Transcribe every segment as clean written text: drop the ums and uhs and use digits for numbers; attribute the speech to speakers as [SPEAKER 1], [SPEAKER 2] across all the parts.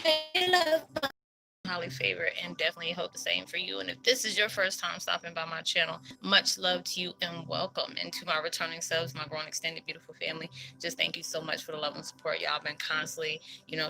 [SPEAKER 1] Hey, love, highly favored and definitely hope the same for you. And if this is your first time stopping by my channel, much love to you and welcome. And to my returning subs, my growing extended beautiful family, just thank you so much for the love and support. Y'all been constantly,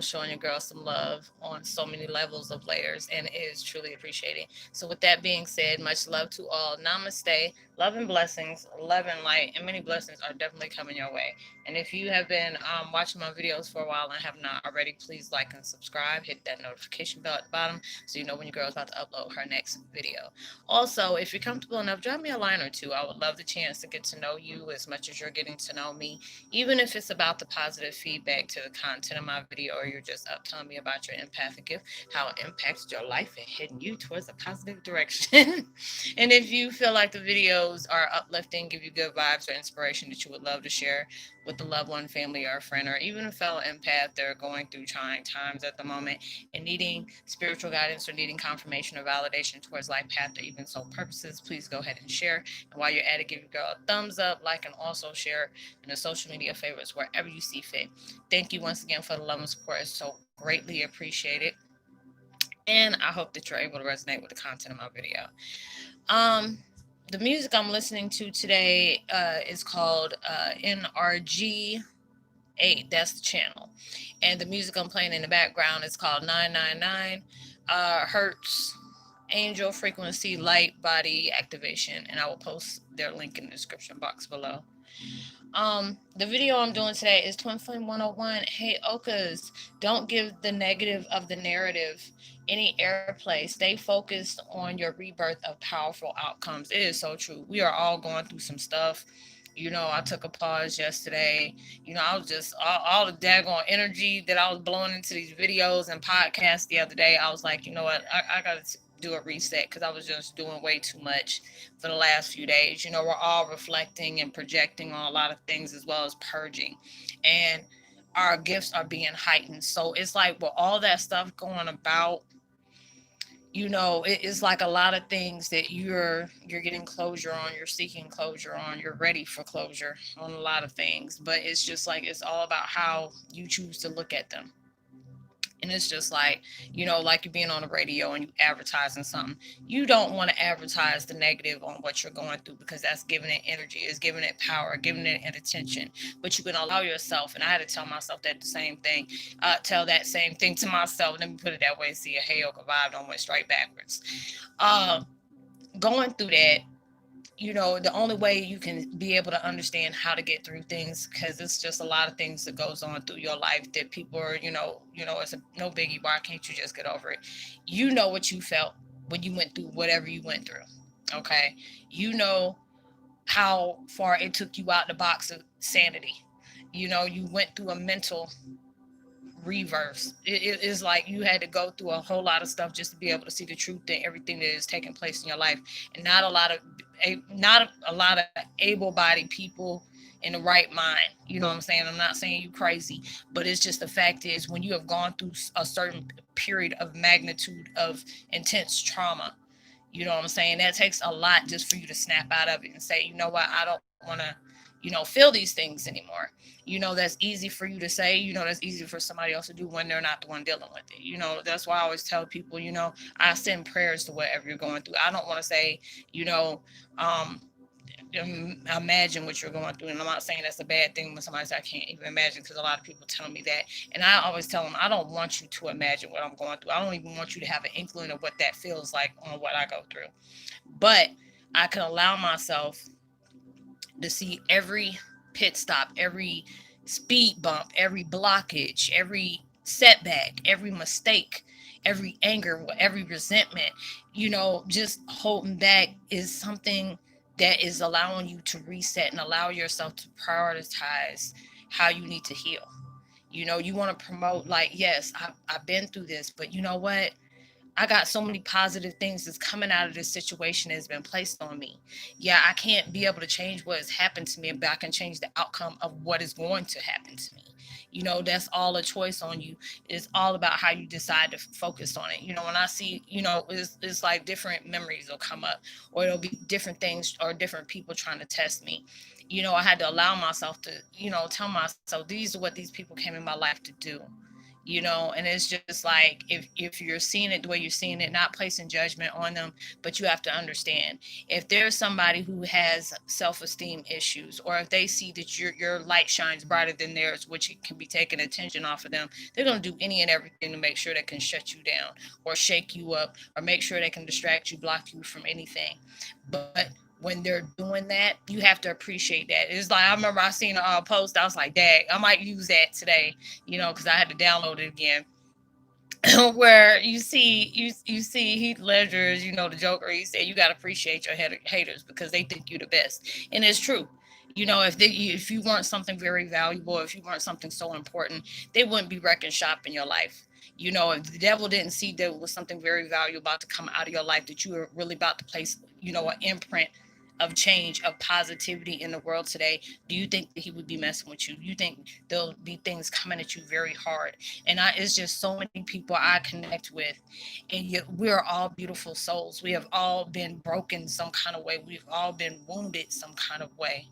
[SPEAKER 1] showing your girl some love on so many levels of layers, and it is truly appreciated. So with that being said, much love to all. Namaste, love and blessings, love and light, and many blessings are definitely coming your way. And if you have been watching my videos for a while and have not already, please like and subscribe. Hit that notification bell at the bottom so you know when your girl is about to upload her next video. Also, if you're comfortable enough, drop me a line or two. I would love the chance to get to know you as much as you're getting to know me, even if it's about the positive feedback to the content of my video, or you're just up telling me about your empathic gift, how it impacted your life and heading you towards a positive direction. And if you feel like the videos are uplifting, give you good vibes or inspiration that you would love to share with a loved one, family, or a friend, or even a fellow empath that are going through trying times at the moment and needing spiritual guidance or needing confirmation or validation towards life path or even soul purposes, please go ahead and share. And while you're at it, give your girl a thumbs up, like, and also share in the social media favorites wherever you see fit. Thank you once again for the love and support. It's so greatly appreciated. And I hope that you're able to resonate with the content of my video. Um, the music I'm listening to today is called NRG 8. That's the channel. And the music I'm playing in the background is called 999 Hertz Angel Frequency Light Body Activation. And I will post their link in the description box below. The video I'm doing today is Twin Flame 101. Heyokas, don't give the negative of the narrative any airplay. Stay focused on your rebirth of powerful outcomes. It is so true. We are all going through some stuff. I took a pause yesterday. I was just all the daggone energy that I was blowing into these videos and podcasts the other day. I was like, you know what? I got to do a reset because I was just doing way too much for the last few days. We're all reflecting and projecting on a lot of things as well as purging. And our gifts are being heightened. So it's like with all that stuff going about, it's like a lot of things that you're getting closure on, you're seeking closure on, you're ready for closure on a lot of things. But it's just like it's all about how you choose to look at them. And it's just like, like you're being on the radio and you advertising something. You don't want to advertise the negative on what you're going through because that's giving it energy, it's giving it power, giving it attention. But you can allow yourself, and I had to tell myself that the same thing, tell that same thing to myself. Let me put it that way. See, a Heyoka vibe don't went straight backwards. Uh, Going through that, the only way you can be able to understand how to get through things, because it's just a lot of things that goes on through your life that people are, it's no biggie. Why can't you just get over it? You know what you felt when you went through whatever you went through. Okay. You know how far it took you out the box of sanity. You went through a mental reverse. It is like you had to go through a whole lot of stuff just to be able to see the truth in everything that is taking place in your life. And not a lot of able-bodied people in the right mind. You know what I'm saying? I'm not saying you crazy, but it's just the fact is when you have gone through a certain period of magnitude of intense trauma, you know what I'm saying? That takes a lot just for you to snap out of it and say, you know what, I don't want to, feel these things anymore. That's easy for you to say, that's easy for somebody else to do when they're not the one dealing with it. That's why I always tell people, I send prayers to whatever you're going through. I don't want to say, you know, um, imagine what you're going through. And I'm not saying that's a bad thing when somebody says I can't even imagine, because a lot of people tell me that. And I always tell them, I don't want you to imagine what I'm going through. I don't even want you to have an inkling of what that feels like on what I go through. But I can allow myself to see every pit stop, every speed bump, every blockage, every setback, every mistake, every anger, every resentment, just holding back is something that is allowing you to reset and allow yourself to prioritize how you need to heal. You want to promote, like, yes, I've been through this, but you know what? I got so many positive things that's coming out of this situation that's been placed on me. Yeah, I can't be able to change what has happened to me, but I can change the outcome of what is going to happen to me. That's all a choice on you. It's all about how you decide to focus on it. When I see, it's like different memories will come up, or it'll be different things or different people trying to test me. I had to allow myself to, tell myself these are what these people came in my life to do. And it's just like, if you're seeing it the way you're seeing it, not placing judgment on them, but you have to understand, if there's somebody who has self-esteem issues, or if they see that your light shines brighter than theirs, which it can be taking attention off of them, they're going to do any and everything to make sure they can shut you down, or shake you up, or make sure they can distract you, block you from anything. But when they're doing that, you have to appreciate that. It's like, I remember I seen a post, I was like, dang, I might use that today, because I had to download it again. Where you see Heath Ledger's, the Joker. He said you got to appreciate your haters because they think you're the best, and it's true. If you weren't something very valuable, if you weren't something so important, they wouldn't be wrecking shop in your life. If the devil didn't see there was something very valuable about to come out of your life, that you were really about to place, an imprint of change, of positivity in the world today, do you think that he would be messing with you? You think there'll be things coming at you very hard? And it's just so many people I connect with, and yet we're all beautiful souls. We have all been broken some kind of way. We've all been wounded some kind of way,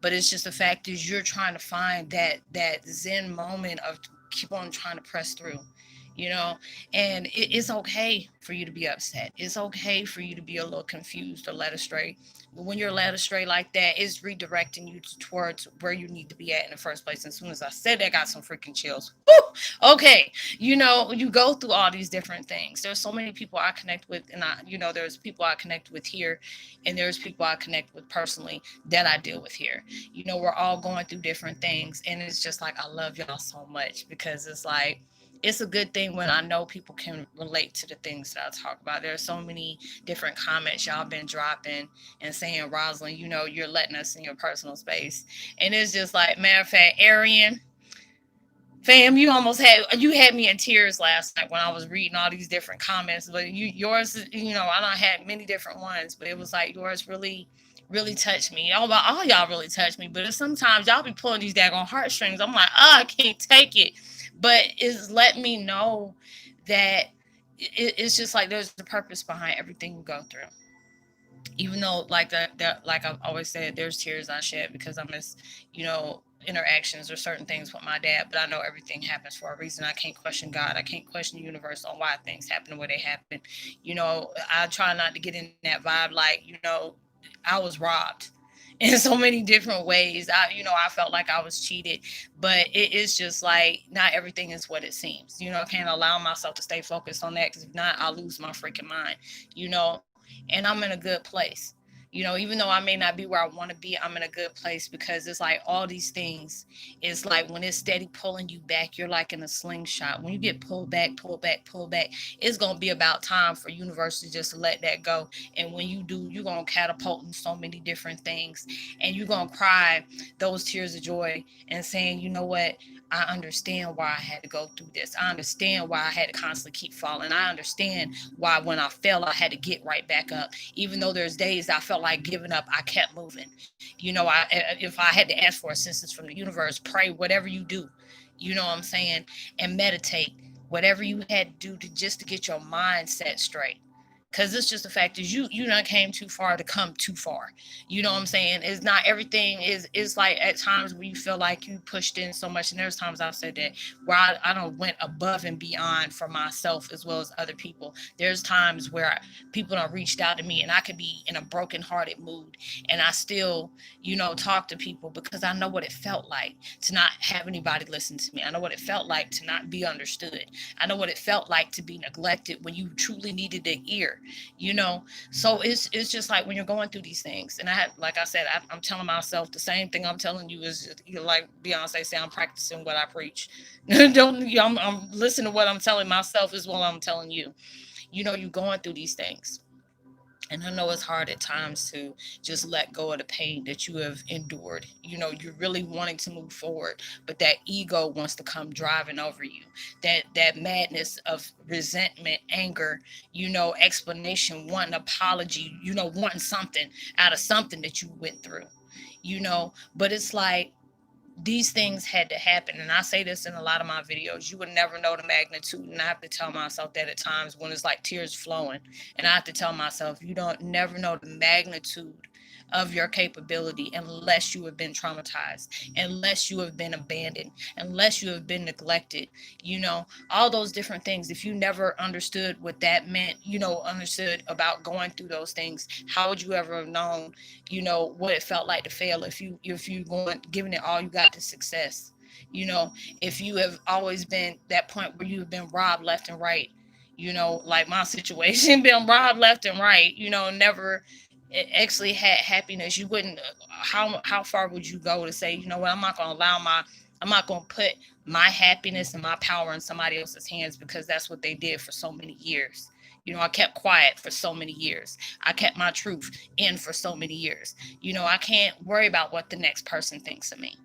[SPEAKER 1] but it's just the fact is, you're trying to find that Zen moment of keep on trying to press through, you know and it's okay for you to be upset. It's okay for you to be a little confused or led astray. But when you're led astray like that, it's redirecting you towards where you need to be at in the first place. And as soon as I said that, I got some freaking chills. Woo! Okay. You go through all these different things. There's so many people I connect with, and there's people I connect with here, and there's people I connect with personally that I deal with here. We're all going through different things, and it's just like, I love y'all so much, because it's like, it's a good thing when I know people can relate to the things that I talk about. There are so many different comments y'all been dropping and saying, Roslynn, you're letting us in your personal space. And it's just like, matter of fact, Arian, fam, you had me in tears last night when I was reading all these different comments. But yours, I don't had many different ones, but it was like yours really, really touched me. All y'all really touched me. But sometimes y'all be pulling these daggone heartstrings. I'm like, I can't take it. But it's let me know that it's just like, there's a purpose behind everything you go through. Even though, like I've always said, there's tears I shed because I miss, interactions or certain things with my dad. But I know everything happens for a reason. I can't question God. I can't question the universe on why things happen the way they happen. I try not to get in that vibe, like, I was robbed in so many different ways. I felt like I was cheated, but it's just like, not everything is what it seems. I can't allow myself to stay focused on that, because if not, I'll lose my freaking mind. you know and I'm in a good place. Even though I may not be where I want to be, I'm in a good place, because it's like all these things. It's like when it's steady pulling you back, you're like in a slingshot. When you get pulled back, pulled back, pulled back, it's gonna be about time for universe to just let that go. And when you do, you're gonna catapult in so many different things, and you're gonna cry those tears of joy and saying, you know what? I understand why I had to go through this. I understand why I had to constantly keep falling. I understand why when I fell, I had to get right back up. Even though there's days I felt like giving up, I kept moving. If I had to ask for assistance from the universe, pray, whatever you do, you know what I'm saying, and meditate, whatever you had to do to get your mind set straight. Because it's just the fact is, you not came too far to come too far. You know what I'm saying? It's not everything is like, at times where you feel like you pushed in so much, and there's times I've said that, where I don't went above and beyond for myself as well as other people. There's times where people don't reached out to me, and I could be in a broken hearted mood, and I still, talk to people, because I know what it felt like to not have anybody listen to me. I know what it felt like to not be understood. I know what it felt like to be neglected when you truly needed an ear. you know so it's just like, when you're going through these things, and like I said, I'm telling myself the same thing I'm telling you, is, like Beyonce say, I'm practicing what I preach. Don't I'm listening to what I'm telling myself is what I'm telling you. You're going through these things, and I know it's hard at times to just let go of the pain that you have endured. You're really wanting to move forward, but that ego wants to come driving over you. That madness of resentment, anger, explanation, wanting apology, wanting something out of something that you went through. But it's like, these things had to happen. And I say this in a lot of my videos. You would never know the magnitude. And I have to tell myself that at times, when it's like tears flowing. And I have to tell myself, you don't never know the magnitude of your capability unless you have been traumatized, unless you have been abandoned, unless you have been neglected. All those different things. If you never understood what that meant, understood about going through those things, how would you ever have known, what it felt like to fail if you going giving it all you got to success? If you have always been that point where you've been robbed left and right, like my situation, been robbed left and right, never actually had happiness. You wouldn't, how far would you go to say, what, I'm not going to put my happiness and my power in somebody else's hands, because that's what they did for so many years. I kept quiet for so many years. I kept my truth in for so many years. I can't worry about what the next person thinks of me.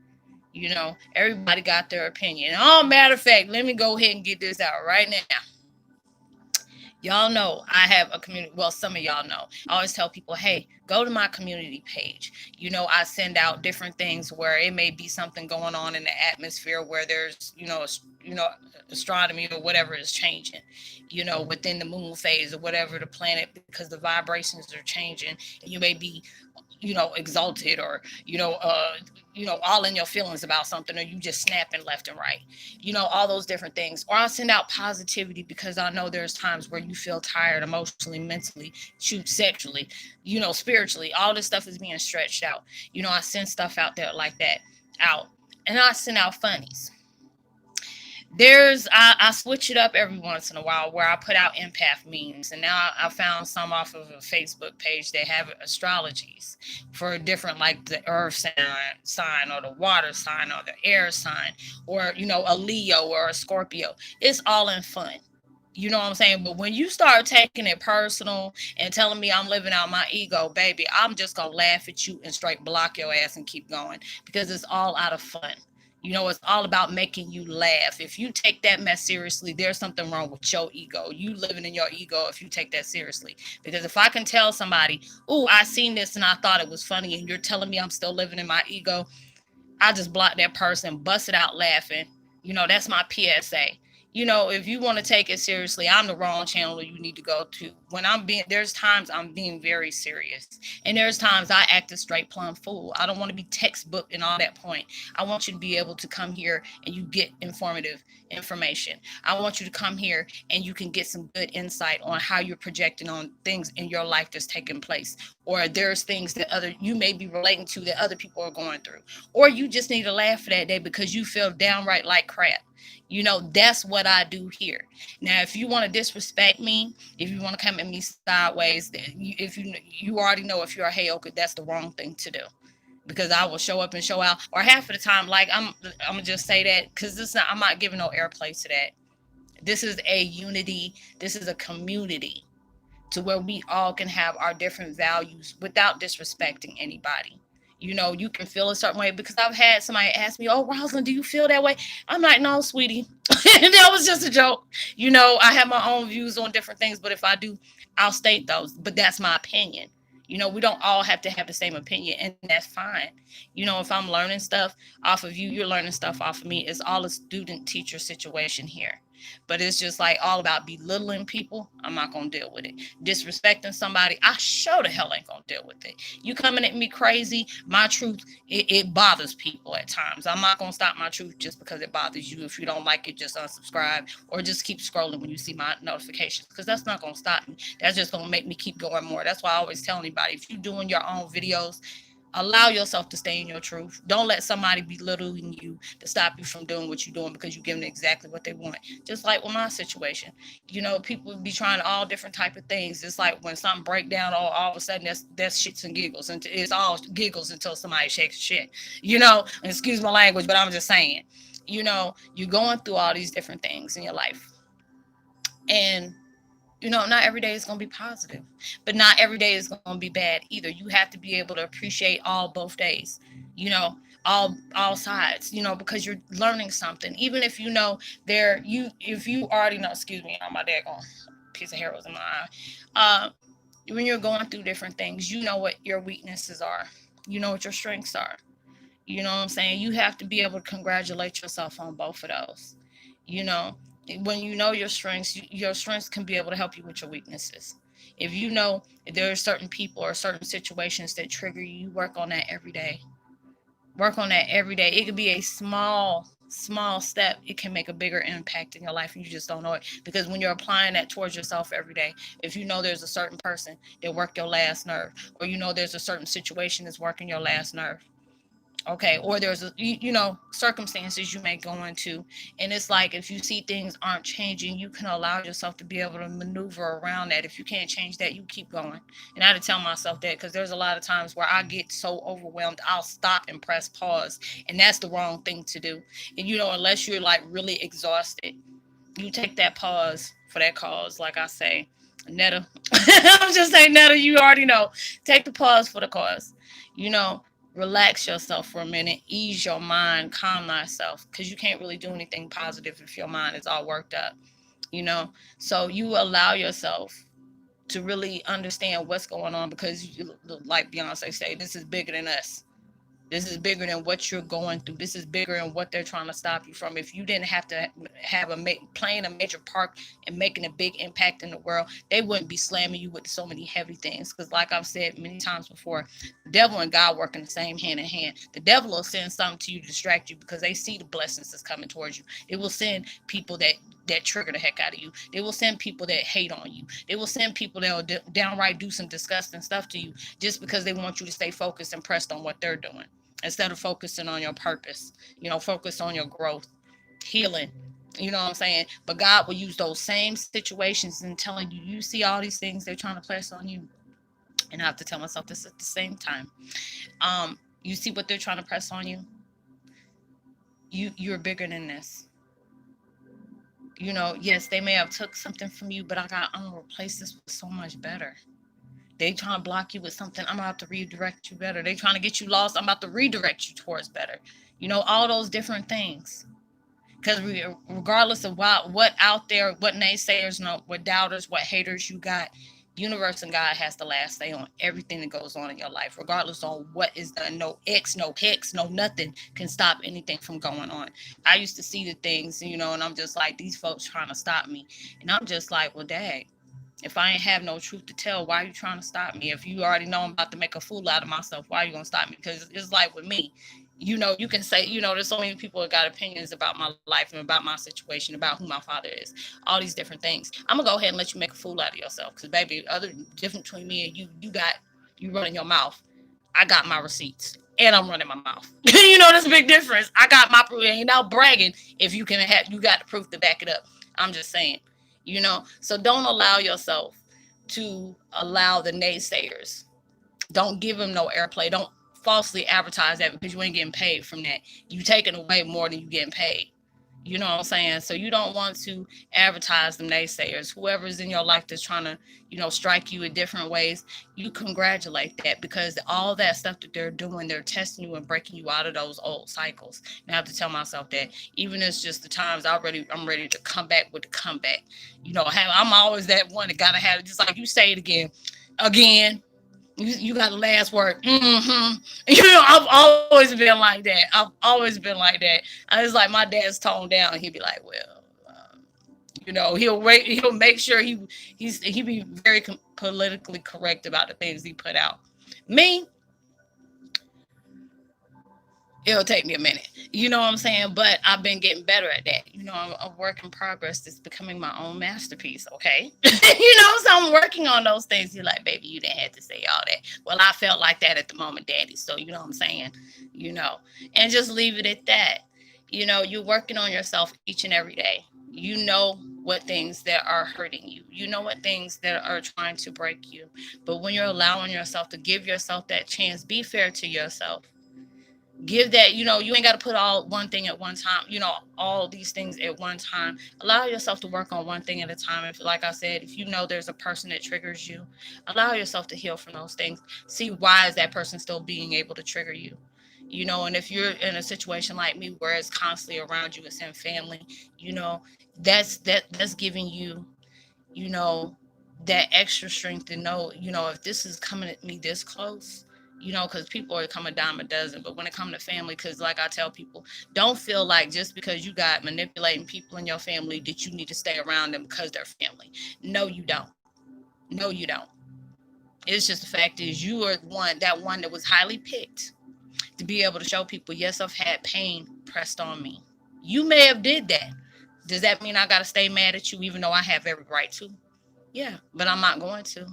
[SPEAKER 1] Everybody got their opinion. Oh, matter of fact, let me go ahead and get this out right now. Y'all know I have a community. Well, some of y'all know. I always tell people, hey, go to my community page. I send out different things where it may be something going on in the atmosphere where there's, astronomy or whatever is changing, within the moon phase or whatever the planet, because the vibrations are changing. And you may be, exalted, or, all in your feelings about something, or you just snapping left and right, all those different things. Or I'll send out positivity, because I know there's times where you feel tired emotionally, mentally, shoot, sexually, spiritually. All this stuff is being stretched out. I send stuff out there like that out. And I send out funnies. I switch it up every once in a while, where I put out empath memes, and now I found some off of a Facebook page that have astrologies for different, like the earth sign, or the water sign, or the air sign, or a Leo or a Scorpio. It's all in fun. You know what I'm saying? But when you start taking it personal and telling me I'm living out my ego, baby, I'm just gonna laugh at you and straight block your ass and keep going, because it's all out of fun. It's all about making you laugh. If you take that mess seriously, there's something wrong with your ego. You living in your ego if you take that seriously. Because if I can tell somebody, oh, I seen this and I thought it was funny, and you're telling me I'm still living in my ego, I just block that person, bust it out laughing. That's my PSA. If you want to take it seriously, I'm the wrong channel you need to go to. There's times I'm being very serious. And there's times I act a straight plumb fool. I don't want to be textbook and all that point. I want you to be able to come here and you get informative information. I want you to come here and you can get some good insight on how you're projecting on things in your life that's taking place. Or there's things that you may be relating to that other people are going through. Or you just need to laugh for that day because you feel downright like crap. That's what I do here. Now, if you want to disrespect me, if you want to come at me sideways, if you already know, if you're a Heyoka, that's the wrong thing to do, because I will show up and show out. Or half of the time, like I'm gonna just say that, because I'm not giving no airplay to that. This is a unity. This is a community to where we all can have our different values without disrespecting anybody. You can feel a certain way, because I've had somebody ask me, oh, Roslynn, do you feel that way? I'm like, no, sweetie. That was just a joke. I have my own views on different things, but if I do, I'll state those. But that's my opinion. We don't all have to have the same opinion, and that's fine. If I'm learning stuff off of you, you're learning stuff off of me. It's all a student-teacher situation here. But it's just like all about belittling people. I'm not going to deal with it. Disrespecting somebody, I sure the hell ain't going to deal with it. You coming at me crazy, my truth, it bothers people at times. I'm not going to stop my truth just because it bothers you. If you don't like it, just unsubscribe or just keep scrolling when you see my notifications, because that's not going to stop me. That's just going to make me keep going more. That's why I always tell anybody, if you're doing your own videos, allow yourself to stay in your truth. Don't let somebody belittling you to stop you from doing what you're doing because you're giving exactly what they want. Just like with my situation, people be trying all different type of things. It's like when something break down, all of a sudden that's shits and giggles, and it's all giggles until somebody shakes shit. Excuse my language, but I'm just saying. You're going through all these different things in your life, and not every day is going to be positive, but not every day is going to be bad either. You have to be able to appreciate both days, all sides, because you're learning something. Even if if you already know, excuse me, my daggone piece of hair was in my eye. When you're going through different things, you know what your weaknesses are. You know what your strengths are. You know what I'm saying? You have to be able to congratulate yourself on both of those. When you know your strengths can be able to help you with your weaknesses. If you know there are certain people or certain situations that trigger you, you work on that every day. Work on that every day. It could be a small step. It can make a bigger impact in your life, and you just don't know it. Because when you're applying that towards yourself every day, if you know there's a certain person that worked your last nerve, or you know there's a certain situation that's working your last nerve, okay, or there's a circumstances you may go into, and it's like if you see things aren't changing, you can allow yourself to be able to maneuver around that. If you can't change that, you keep going. And I had to tell myself that, because there's a lot of times where I get so overwhelmed, I'll stop and press pause, and that's the wrong thing to do. And unless you're like really exhausted, you take that pause for that cause. Like I say, Netta, I'm just saying, Netta, you already know. Take the pause for the cause. You know, relax yourself for a minute, ease your mind, calm thyself, because you can't really do anything positive if your mind is all worked up. You know, so you allow yourself to really understand what's going on, because, like Beyonce say, this is bigger than us. This is bigger than what you're going through. This is bigger than what they're trying to stop you from. If you didn't have to have playing a major part and making a big impact in the world, they wouldn't be slamming you with so many heavy things. Because like I've said many times before, the devil and God work in the same hand in hand. The devil will send something to you to distract you, because they see the blessings that's coming towards you. It will send people that trigger the heck out of you. They will send people that hate on you. They will send people that will downright do some disgusting stuff to you, just because they want you to stay focused and pressed on what they're doing, instead of focusing on your purpose. Focus on your growth, healing. You know what I'm saying? But God will use those same situations and telling you, you see all these things they're trying to place on you. And I have to tell myself this at the same time. You see what they're trying to press on you? You're bigger than this. Yes, they may have took something from you, but I'm gonna replace this with so much better. They trying to block you with something, I'm gonna have to redirect you better. They trying to get you lost, I'm about to redirect you towards better. All those different things. Because regardless of what out there, what naysayers, what doubters, what haters you got, universe and God has the last say on everything that goes on in your life, regardless on what is done. No X, no hex, no nothing can stop anything from going on. I used to see the things, and I'm just like, these folks trying to stop me. And I'm just like, well, dang, if I ain't have no truth to tell, why are you trying to stop me? If you already know I'm about to make a fool out of myself, why are you going to stop me? Because it's like with me, you can say, there's so many people that got opinions about my life and about my situation, about who my father is, all these different things. I'm going to go ahead and let you make a fool out of yourself. Because, baby, other difference between me and you running your mouth. I got my receipts. And I'm running my mouth. There's a big difference. I got my proof. Ain't out bragging if you got the proof to back it up. I'm just saying. So don't allow yourself to allow the naysayers. Don't give them no airplay. Don't falsely advertise that, because you ain't getting paid from that. You taking away more than you getting paid. You know what I'm saying? So you don't want to advertise them naysayers. Whoever's in your life that's trying to, strike you in different ways, you congratulate that, because all that stuff that they're doing, they're testing you and breaking you out of those old cycles. And I have to tell myself that, even if it's just the times I'm ready to come back with the comeback. I'm always that one that gotta have it. Just like you say it again. You got the last word. Mm-hmm. I've always been like that. I've always been like that. And it's like my dad's toned down. He'd be like, well, he'll make sure he be very politically correct about the things he put out. Me, it'll take me a minute. You know what I'm saying? But I've been getting better at that. I'm a work in progress that's becoming my own masterpiece, okay? So I'm working on those things. You're like, baby, you didn't have to say all that. Well, I felt like that at the moment, daddy. So, you know what I'm saying? You know, and just leave it at that. You're working on yourself each and every day. You know what things that are hurting you. You know what things that are trying to break you. But when you're allowing yourself to give yourself that chance, be fair to yourself. Give that, you ain't got to put all one thing at one time, all these things at one time. Allow yourself to work on one thing at a time. If, like I said, if there's a person that triggers you, allow yourself to heal from those things. See, why is that person still being able to trigger you? And if you're in a situation like me where it's constantly around you, it's in family, that's giving you, you know, that extra strength to know, if this is coming at me this close, because people are coming a dime a dozen. But when it comes to family, because like I tell people, don't feel like just because you got manipulating people in your family that you need to stay around them because they're family. No, you don't. No, you don't. It's just the fact is you are that one that was highly picked to be able to show people, yes, I've had pain pressed on me. You may have did that. Does that mean I gotta stay mad at you even though I have every right to? Yeah, but I'm not going to.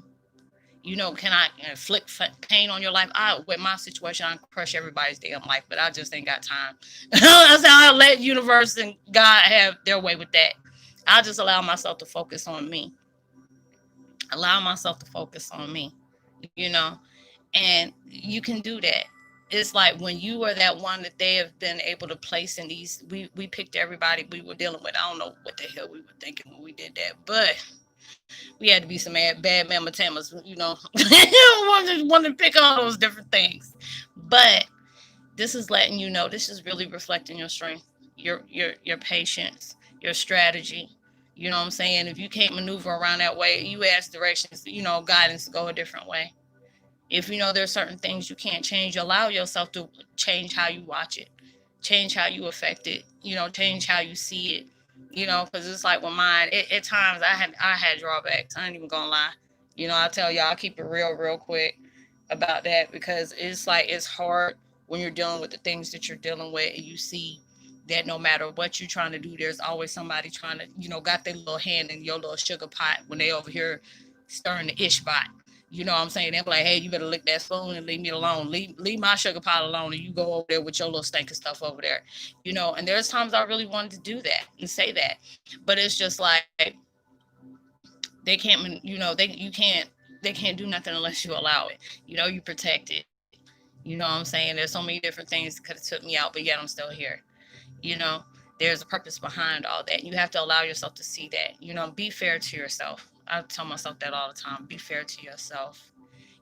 [SPEAKER 1] Can I inflict pain on your life? With my situation, I crush everybody's damn life, but I just ain't got time. I said I'll let universe and God have their way with that. I'll just allow myself to focus on me. Allow myself to focus on me. You know, and you can do that. It's like when you are that one that they have been able to place in these. We picked everybody we were dealing with. I don't know what the hell we were thinking when we did that, but we had to be some bad mama tamas, wanted to pick all those different things. But this is letting you know, this is really reflecting your strength, your patience, your strategy. You know what I'm saying? If you can't maneuver around that way, you ask directions, guidance to go a different way. If you know there's certain things you can't change, allow yourself to change how you watch it, change how you affect it, change how you see it, because it's like with mine, at times I had drawbacks. I ain't even gonna lie. I tell y'all, I keep it real quick about that because it's like it's hard when you're dealing with the things that you're dealing with and you see that no matter what you're trying to do, there's always somebody trying to, got their little hand in your little sugar pot when they over here stirring the ish pot. You know what I'm saying? They're like, hey, you better lick that spoon and leave me alone. Leave my sugar pot alone, and you go over there with your little stinking stuff over there. And there's times I really wanted to do that and say that. But it's just like they can't, they can't do nothing unless you allow it. You protect it. You know what I'm saying? There's so many different things that could have took me out, but yet I'm still here. You know, there's a purpose behind all that. You have to allow yourself to see that. Be fair to yourself. I tell myself that all the time. Be fair to yourself.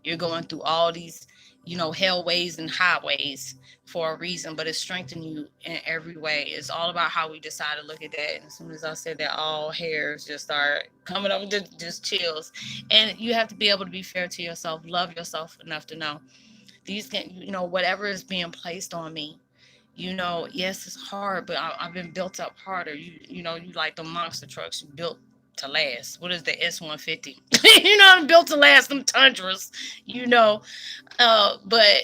[SPEAKER 1] You're going through all these, hellways and highways for a reason, but it's strengthening you in every way. It's all about how we decide to look at that. And as soon as I said that, all hairs just start coming up, just chills. And you have to be able to be fair to yourself, love yourself enough to know these can, whatever is being placed on me, yes, it's hard, but I've been built up harder. You like the monster trucks, you built to last. What is the S-150? I'm built to last, them Tundras, but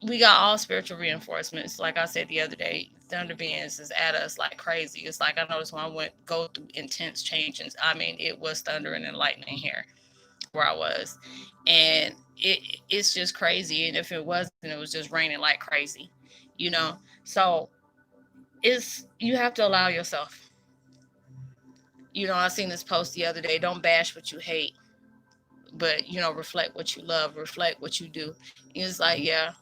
[SPEAKER 1] we got all spiritual reinforcements. Like I said the other day, thunder beings is at us like crazy. It's like I noticed when I go through intense changes. I mean, it was thundering and lightning here where I was, and it's just crazy. And if it wasn't, it was just raining like crazy, you know. So you have to allow yourself. I seen this post the other day. Don't bash what you hate, but reflect what you love, reflect what you do. It's like, yeah,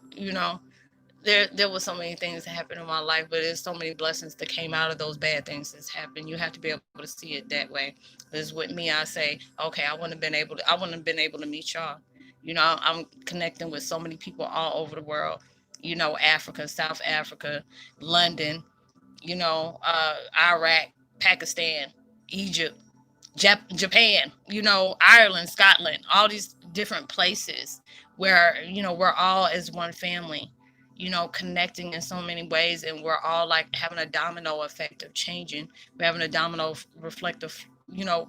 [SPEAKER 1] there was so many things that happened in my life, but there's so many blessings that came out of those bad things that's happened. You have to be able to see it that way. Because with me, I say, okay, I wouldn't have been able to meet y'all. I'm connecting with so many people all over the world. Africa, South Africa, London, Iraq, Pakistan, Egypt, Japan, Ireland, Scotland, all these different places where, we're all as one family, connecting in so many ways. And we're all like having a domino effect of changing. We're having a domino reflective,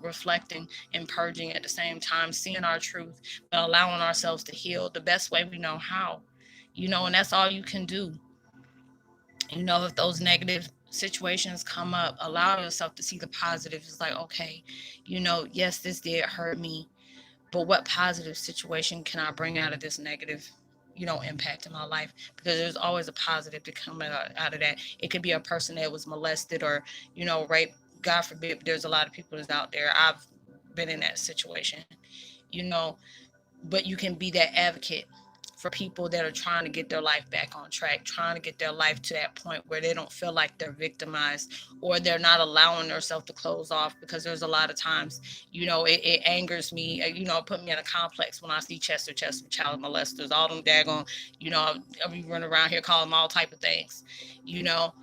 [SPEAKER 1] reflecting and purging at the same time, seeing our truth, but allowing ourselves to heal the best way we know how, and that's all you can do. If those negative situations come up, allow yourself to see the positive. It's like, okay, yes, this did hurt me, but what positive situation can I bring out of this negative, impact in my life? Because there's always a positive to come out of that. It could be a person that was molested or, raped. God forbid, there's a lot of people that's out there. I've been in that situation, you know, but you can be that advocate for people that are trying to get their life back on track, trying to get their life to that point where they don't feel like they're victimized or they're not allowing themselves to close off. Because there's a lot of times, it angers me, put me in a complex when I see Chester child molesters, all them daggone, I'll be running around here calling them all type of things, you know.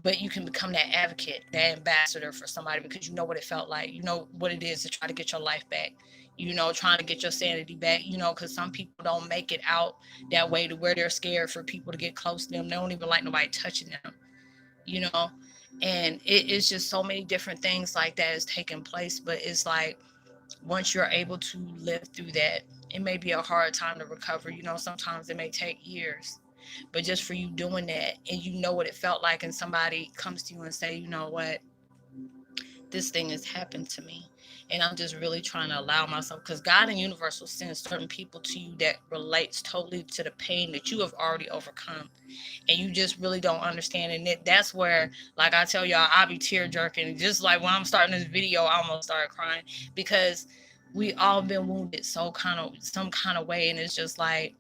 [SPEAKER 1] But you can become that advocate, that ambassador for somebody because you know what it felt like. You know what it is to try to get your life back, trying to get your sanity back, because some people don't make it out that way to where they're scared for people to get close to them. They don't even like nobody touching them, you know, and it's just so many different things like that is taking place. But it's like, once you're able to live through that, it may be a hard time to recover. Sometimes it may take years. But just for you doing that, and you know what it felt like, and somebody comes to you and say, you know what, this thing has happened to me, and I'm just really trying to allow myself, because God and universe will send certain people to you that relates totally to the pain that you have already overcome, and you just really don't understand. And that's where, like I tell y'all, I'll be tear jerking. Just like when I'm starting this video, I almost started crying, because we all been wounded some kind of way. And it's just like,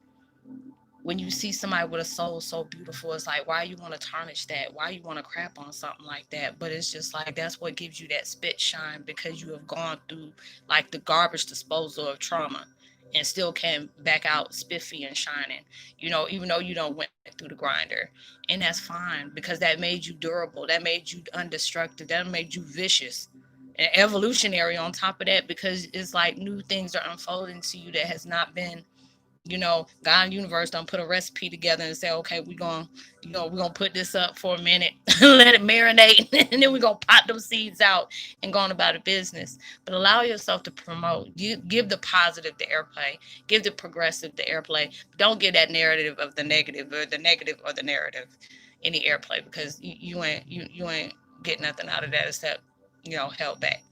[SPEAKER 1] when you see somebody with a soul so beautiful, it's like, why you want to tarnish that? Why you want to crap on something like that? But it's just like, that's what gives you that spit shine, because you have gone through like the garbage disposal of trauma, and still can back out spiffy and shining, even though you don't went through the grinder. And that's fine, because that made you durable, that made you undestructive, that made you vicious and evolutionary on top of that, because it's like new things are unfolding to you that has not been, God and universe don't put a recipe together and say, okay, we're gonna put this up for a minute, let it marinate, and then we're gonna pop those seeds out and go on about the business. But allow yourself to promote. You give the positive the airplay, give the progressive the airplay. Don't give that narrative of the negative or the narrative any airplay, because you ain't getting nothing out of that except held back.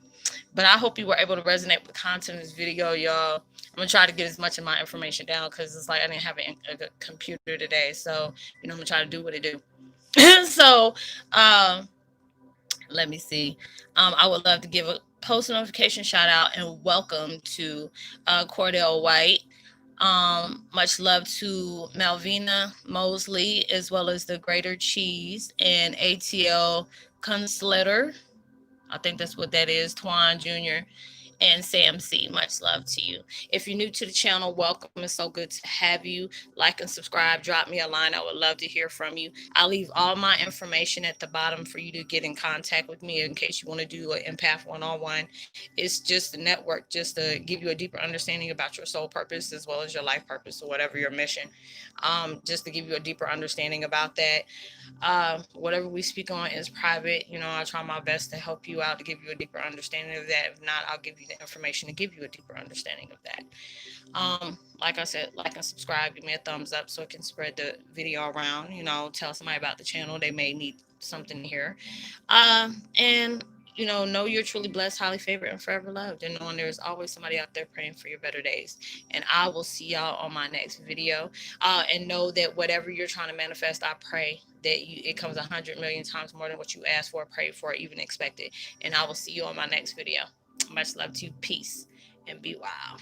[SPEAKER 1] But I hope you were able to resonate with the content of this video, y'all. I'm gonna try to get as much of my information down, because it's like I didn't have a computer today, so I'm gonna try to do what it do. So, um, let me see. I would love to give a post notification shout out and welcome to Cordell White. Much love to Malvina Mosley, as well as the Greater Cheese and ATL Kunstletter. I think that's what that is, Twan Jr. and Sam C. Much love to you. If you're new to the channel, welcome. It's so good to have you. Like and subscribe. Drop me a line. I would love to hear from you. I'll leave all my information at the bottom for you to get in contact with me in case you want to do an empath one-on-one. It's just a network, just to give you a deeper understanding about your soul purpose as well as your life purpose, or whatever your mission. Just to give you a deeper understanding about that. Whatever we speak on is private. I try my best to help you out, to give you a deeper understanding of that. If not, I'll give you the information to give you a deeper understanding of that. Like I said, like and subscribe. Give me a thumbs up so it can spread the video around. Tell somebody about the channel. They may need something here. And know you're truly blessed, highly favored, and forever loved. And knowing there's always somebody out there praying for your better days. And I will see y'all on my next video. And know that whatever you're trying to manifest, I pray that it comes 100 million times more than what you asked for, prayed for, even expected. And I will see you on my next video. Much love to you. Peace and be wild.